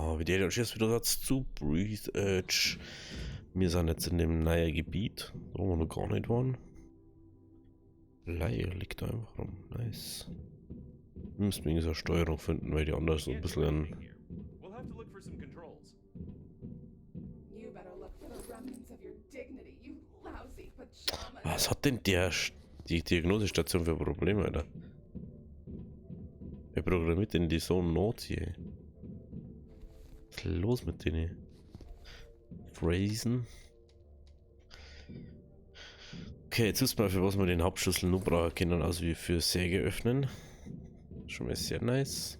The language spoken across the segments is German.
So, wir gehen jetzt wieder zu Breathedge. Wir sind jetzt in dem neuen Gebiet, wo wir noch gar nicht waren. Leier liegt da einfach rum. Nice. Wir müssen wegen dieser Steuerung finden, weil die anderen so ein bisschen. Was hat denn die Diagnosestation für Probleme, Alter? Wer programmiert denn die so Not hier? Was ist los mit denen? Phrasen. Okay, jetzt wissen wir, für was wir den Hauptschlüssel nur brauchen können, also wie für Säge öffnen. Schon mal sehr nice.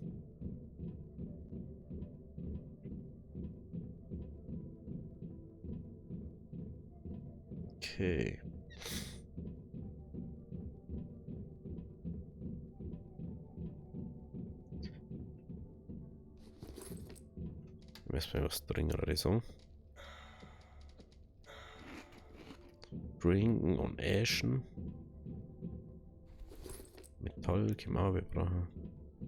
Okay. Erstmal was dringenderes sagen. Trinken und Äschen. Metall können wir auch brauchen.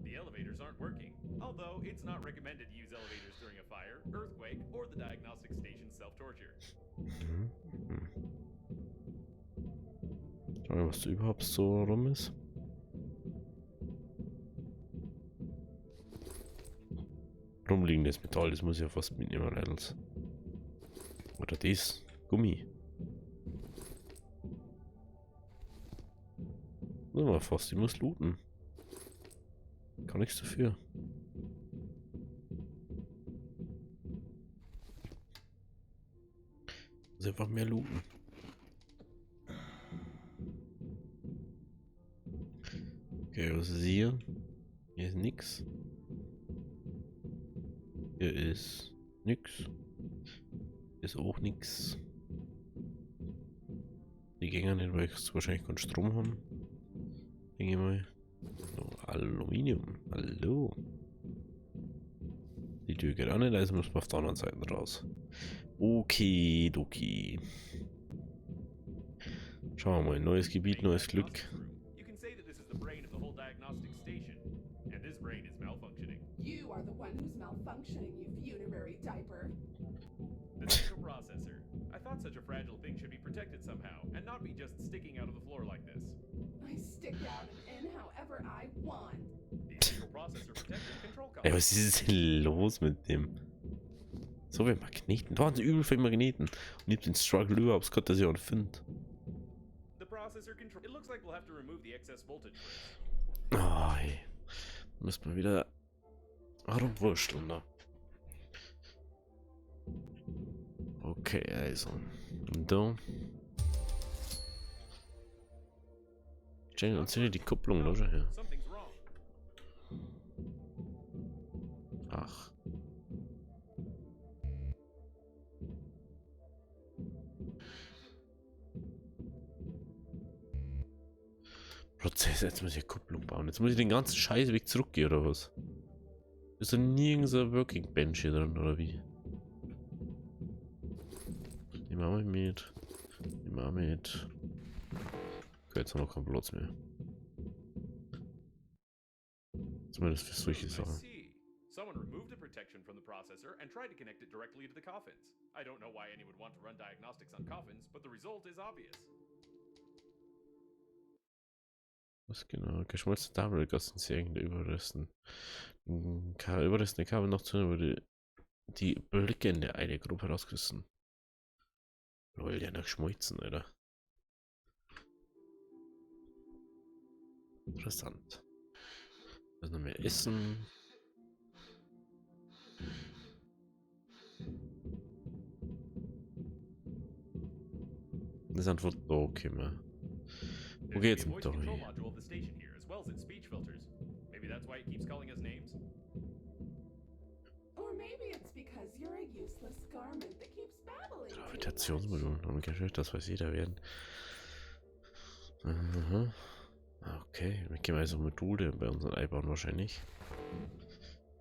The elevators aren't working, although it's not recommended to use elevators during a fire, earthquake, or the diagnostic station self-torture. Schauen wir, was da überhaupt so rum ist. Rumliegendes Metall, das muss ich ja fast mitnehmen, Rädels. Oder das Gummi. Ja, fast, ich muss looten. Kann nichts dafür. Muss einfach mehr looten. Okay, was ist hier? Hier ist nix. Hier ist nix. Hier ist auch nix. Die gehen nicht, weil ich wahrscheinlich keinen Strom haben. Denke ich mal. So, Aluminium. Hallo. Die Tür geht auch nicht, also müssen wir auf der anderen Seite raus. Okay, doki. Schauen wir mal, neues Gebiet, neues Glück. You are the one who's malfunctioning, you funerary diaper. The central processor. I thought such a fragile thing should be protected somehow, and not be just sticking out of the floor like this. I stick out and in however I want. The central processor protected control Ey, was ist denn los mit dem? So wie Magneten. Da waren sie übel viele Magneten. Und ich hab den Struggle überhaupt gehabt, dass ich auch finde. The processor control. It looks like we'll have to remove the excess voltage. Oh, ey. Müssen wir wieder rumwurschteln da. Okay, also. Und da. Stellen uns hier die Kupplung, oder? Ja. Ach. Prozess, jetzt muss ich eine Kupplung bauen. Jetzt muss ich den ganzen Scheiß weg zurückgehen, oder was? Ist da nirgends ein Working Bench hier drin, oder wie? Die machen wir mit. Die machen wir mit. Okay, jetzt haben wir keinen Platz mehr. Zumindest für solche Sachen. Someone removed the protection from the processor and tried to connect it directly to the coffins. I don't know why anyone would want to run diagnostics on coffins, but the result is obvious. Was genau? Geschmolzene Dabelgassen sägen der Überresten. Überresten der Kabel noch zu wurde die Blicke in der eine Gruppe rausgerissen. Lol, ja, noch geschmolzen, Alter. Interessant. Was noch mehr essen? Das ist einfach da, okay, man. Wo geht's mit da? Gravitationsmodul. Das weiß jeder werden. Aha. Okay, wir gehen also Module bei unseren einbauen wahrscheinlich.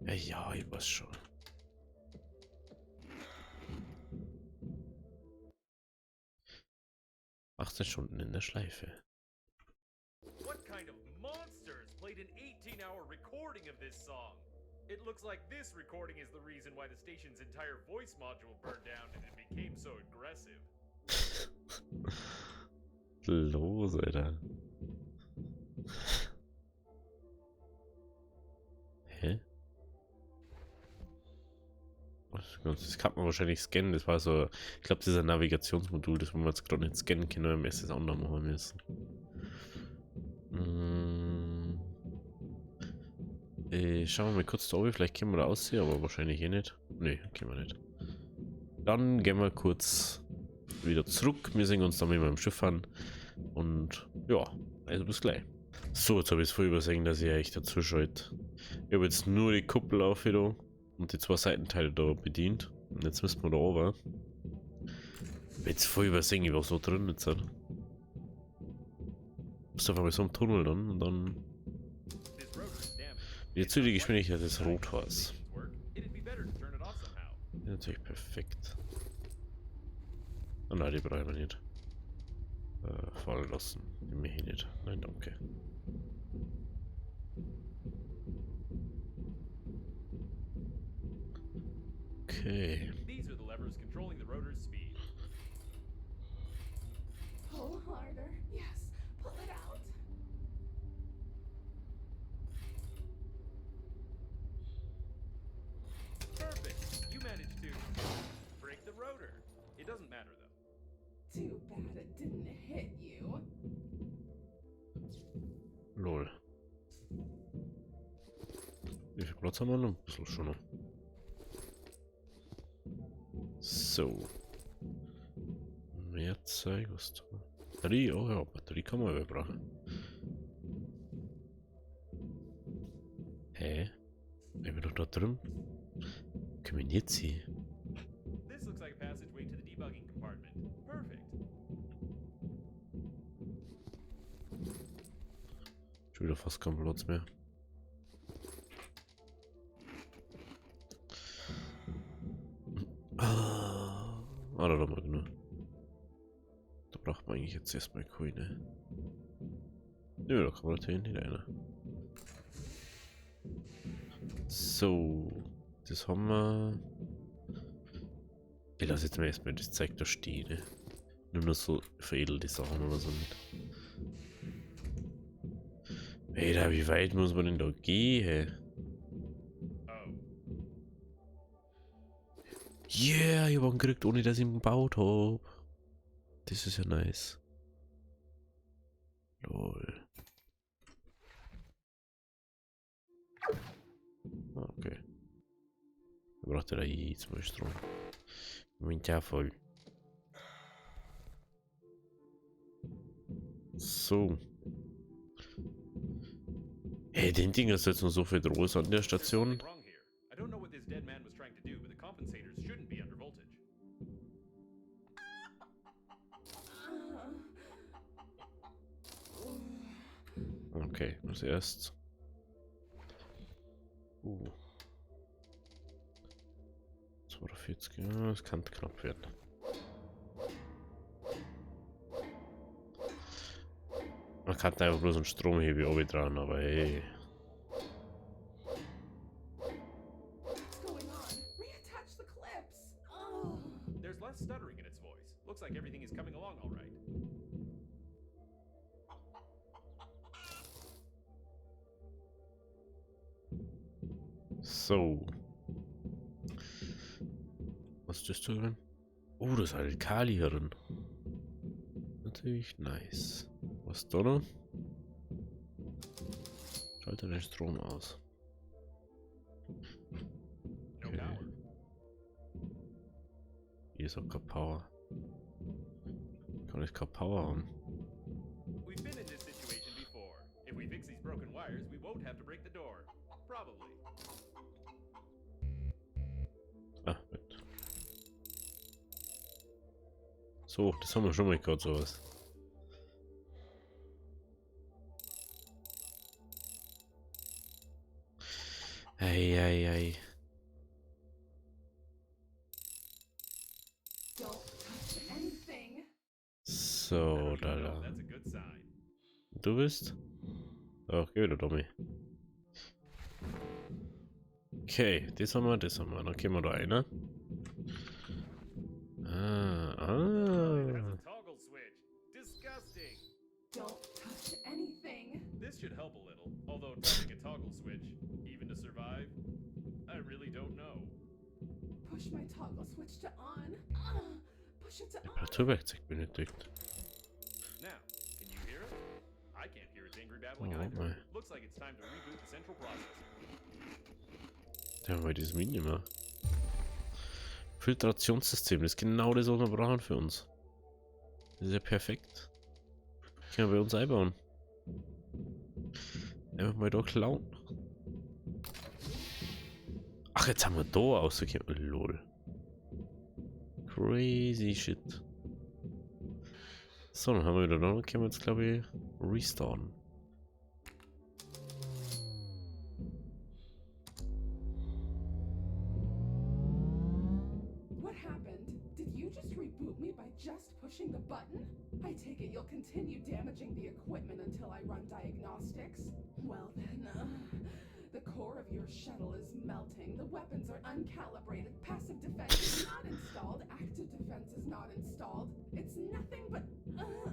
Ja, ja, ich weiß schon. 18 Stunden in der Schleife. What kind of monsters played an 18-hour recording of this song? It looks like this recording is the reason why the station's entire voice module burned down and it became so aggressive. Los, Alter. Hä? Das kann man wahrscheinlich scannen. Das war so, ich glaube, dieser Navigationsmodul, das wollen wir jetzt gerade nicht scannen können, weil wir es auch noch machen müssen. Schauen wir mal kurz da oben, vielleicht können wir da aussehen, aber wahrscheinlich eh nicht. Ne, können wir nicht. Dann gehen wir kurz wieder zurück. Wir sehen uns dann mit meinem Schiff an. Und ja, also bis gleich. So, jetzt habe ich es voll übersehen, dass ich echt dazu schalte. Ich habe jetzt nur die Kuppel auf wieder und die zwei Seitenteile da bedient. Und jetzt müssen wir da oben. Jetzt voll übersehen, ich war so drin jetzt. Bist einfach mal so im Tunnel dann und dann. Jetzt die Geschwindigkeit des Rotors. Ja, natürlich perfekt. Oh nein, die brauchen wir nicht. Fallen lassen. Die mir hier nicht. Nein, danke. Okay. These are the levers controlling the rotor's speed. Pull harder. Yes. Pull it out. Perfect. You managed to break the rotor. It doesn't matter though. Too bad it didn't hit you. Lol. Wie viel Platz haben wir noch? Ein bisschen schon noch. So. Mehr Zeug, was da? Batterie, oh ja, Batterie kann man überbrauchen. Hä? Ich bin doch da drin. Können wir nicht sehen? This looks like a passageway to the debugging compartment. Perfect. Schon wieder fast kein Platz mehr. Da haben wir genug. Da braucht man eigentlich jetzt erstmal Coine. Nö, da kann man natürlich nicht rein. So, das haben wir. Ich lasse jetzt mal erstmal das Zeug da stehen. Ne? Nur so veredelte Sachen oder so nicht. Alter, wie weit muss man denn da gehen? Oh. Yeah, ich habe ihn gekriegt, ohne dass ich ihn gebaut habe. Das ist ja nice. Lol. Okay. Ich brauchte da jetzt mal Strom. Moment, ja voll. So. Ey, den Ding ist jetzt noch so viel Drohs an der Station. Wrong here. I don't know what this dead man was trying to do, but the compensators shouldn't be under voltage. Okay, als erst. 42, ja, das kann knapp werden. Man kann einfach bloß einen Stromhebel oben dran, aber hey. What's going on? Reattach the clips. Oh. There's less stuttering in its voice. Looks like everything is coming along all right. So. Was ist das da drin? Oh, das ist halt Kali hier drin. Natürlich nice. Was da noch? Schalte den Strom aus. No Okay. power. Hier ist auch kein Power. Kann ich kein Power haben. We've been in this situation before. If we fix these broken wires, we won't have to break the door. Probably. Ah, gut. So, das haben wir schon mal gehört, sowas. Ei. Don't touch anything. So, da. That's a good sign. Du bist? Ach, geh wieder, Tommy. Okay, das haben wir, das haben wir. Dann gehen wir da rein. Ne? Oh, it has a toggle switch. Disgusting. Don't touch anything. This should help a little, although touching a toggle switch, even to survive, I really don't know. Push my toggle switch to on. Push it to on. Reparaturwerkzeug benötigt. Now, can you hear it? I can't hear its angry Oh, babbling either. mein. Looks like it's time to reboot the central processor. Da haben wir dieses Minima. Filtrationssystem, das ist genau das, was wir brauchen für uns. Das ist ja perfekt. Können wir bei uns einbauen. Einfach mal da klauen. Ach, jetzt haben wir da ausgegeben. Lol. Crazy shit. So, dann haben wir wieder da. Dann können wir jetzt, glaube ich, restarten. What happened? Did you just reboot me by just pushing the button? I take it you'll continue damaging the equipment until I run diagnostics? Well then, the core of your shuttle is melting. The weapons are uncalibrated. Passive defense is not installed. Active defense is not installed. It's nothing but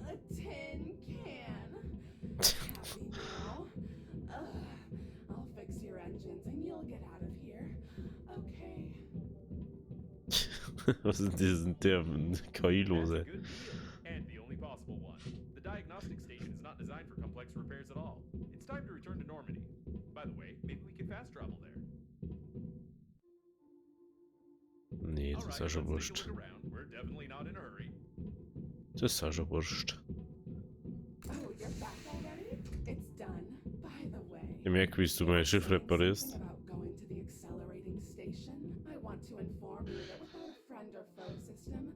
a tin can. Happy now? I'll fix your engines and you'll get out of here. Okay. Was ist diesen der KI-Lose? That's a good deal, and the only possible one. The diagnostic station is not designed for complex repairs at all. It's time to return to Normandy. By the way, maybe we can fast travel there. Nee, das ist ja schon let's take wurscht. a look around. We're definitely not in a hurry. Das ist ja schon wurscht. Oh, you're back already? It's done. By the way. Ich merke, wie du mein Schiff reparierst. Something about going to the accelerating station. I want to inform you that without a friend or foe system,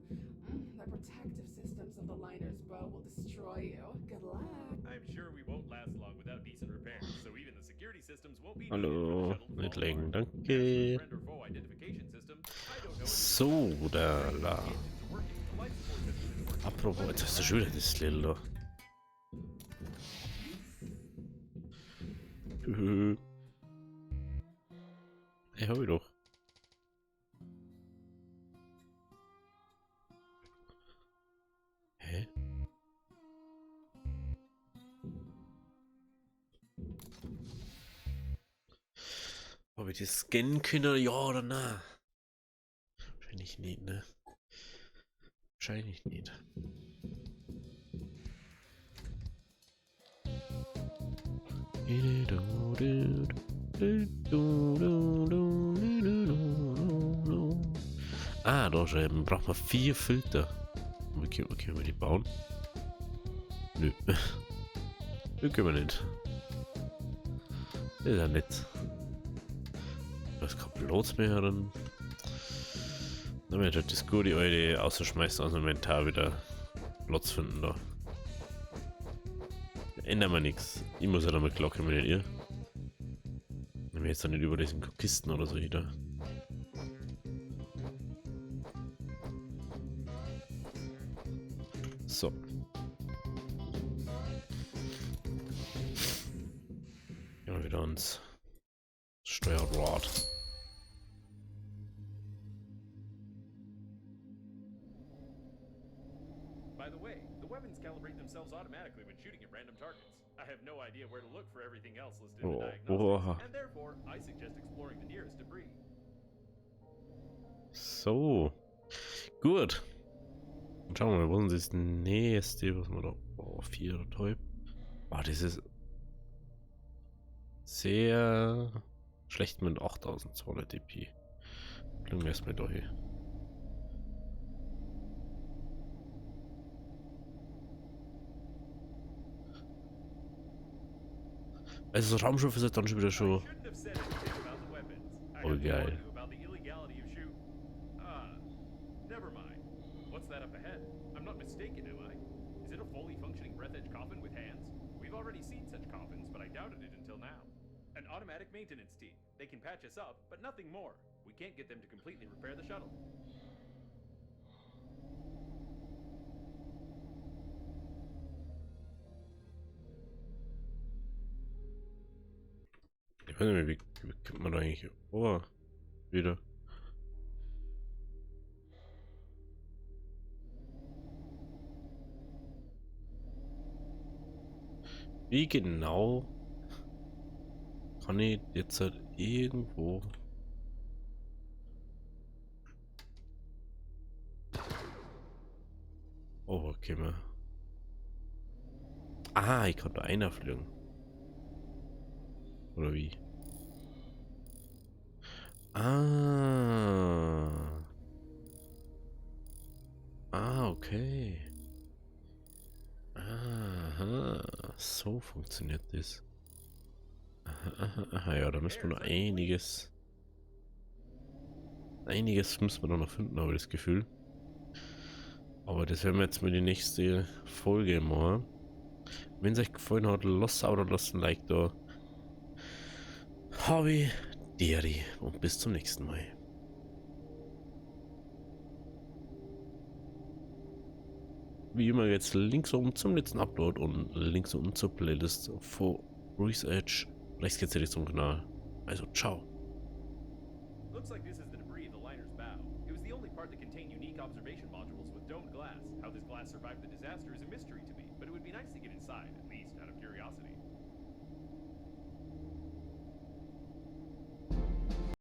the protective systems of the liner's bow will destroy you. Good luck. I'm sure we won't last long without decent repairs, so even the security systems won't be Hallo, needed for the nicht shuttle to legen, fall apart. danke. As for the friend or foe identification system, I don't know So, da la. if the engines are working, the life support system is working. Apropos, jetzt hast du schon wieder das Little da. Hab ich doch. Hä? Ob ich das scannen können, ja oder nein? Wahrscheinlich nicht, ne? Wahrscheinlich nicht. Ah, da schreiben braucht man 4 Filter. Okay, können wir die bauen? Nö. Nö, können wir nicht. Das ist ja nett. Da ist kein Platz mehr drin. Dann wird halt das gute alte ausschmeißen aus dem Inventar wieder Platz finden da. Ändern wir nichts. Ich muss ja damit klarkommen mit ihr. Wenn wir jetzt dann nicht über diesen Kisten oder so wieder. So. Ja, wieder ans Steuerrad. By the way, the weapons calibrate themselves automatically when shooting at random targets. I have no idea where to look for everything else listed in the diagnostics, and therefore, I suggest exploring the nearest debris. So. Gut. Und schauen wir mal, wo ist das nächste, was wir da. Oh, 4,5. Ah, das ist sehr schlecht mit 8200 dp. Bringen wir erstmal da hier. Also das Raumschiff ist dann schon wieder schon. Oh geil. Never mind. What's that up ahead? I'm not mistaken, am I? Is it a fully functioning Breathedge coffin with hands? We've already seen such coffins, but I doubted it until now. An automatic maintenance team. They can patch us up, but nothing more. We can't get them to completely repair the shuttle. Ich weiß nicht mehr, wie Wie kommt man da eigentlich vor? Wieder. Wie genau kann ich jetzt halt irgendwo... Oh, okay, mal. Ah, ich kann da einer fliegen. Oder wie? Ah. Ah, okay. Aha. So funktioniert das. Aha, aha, aha. Ja, da müssen wir noch einiges... Einiges müssen wir noch finden, habe ich das Gefühl. Aber das werden wir jetzt mal die nächste Folge machen. Wenn es euch gefallen hat, lasst auch oder lasst ein Like da. Hobby, Diary und bis zum nächsten Mal. Wie immer jetzt links oben zum letzten Upload und links unten zur Playlist von Breathedge. Rechts geht's direkt zum Kanal. Also ciao. Looks like this is the debris of the liner's bow. It was the only part that contained unique observation modules with domed glass. How this glass survived the disaster is a mystery to me, but it would be nice to get inside, at least out of curiosity.